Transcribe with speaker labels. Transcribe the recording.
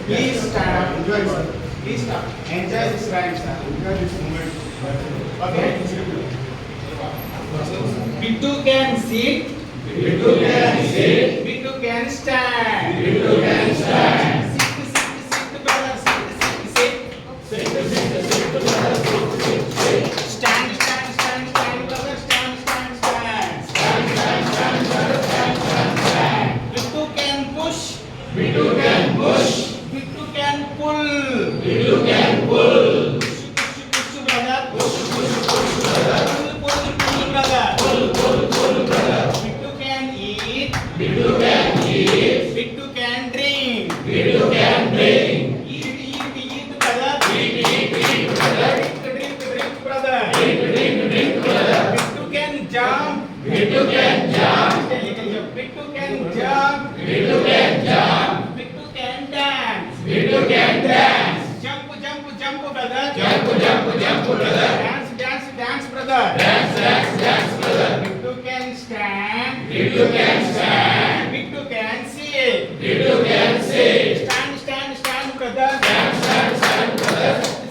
Speaker 1: Please stand up. Enjoy, sir. Please stop. Enjoy this rhyme, sir. Enjoy this moment. Okay. Bittu can sit. Bittu can sit. Bittu can stand. Bittu can stand. Sit, brother. Sit. Stand, brother. Stand. Bittu can push. Bittu can push. Bittu can pull. Bittu can pull. Push, brother. Pull, brother. Pull, brother. Bittu can eat. Bittu can eat. Bittu can drink. Bittu can drink. Eat, brother. Eat, brother. Drink, brother. Drink, brother. Bittu can jump. Bittu can jump. Bittu can jump. Bittu can jump. Bittu can dance. Bittu can dance. Jump, brother. Jump, brother. Dance, brother. Dance, brother. Bittu can stand. Bittu can stand. Bittu can sit. Bittu can sit. Stand, brother. Stand, brother.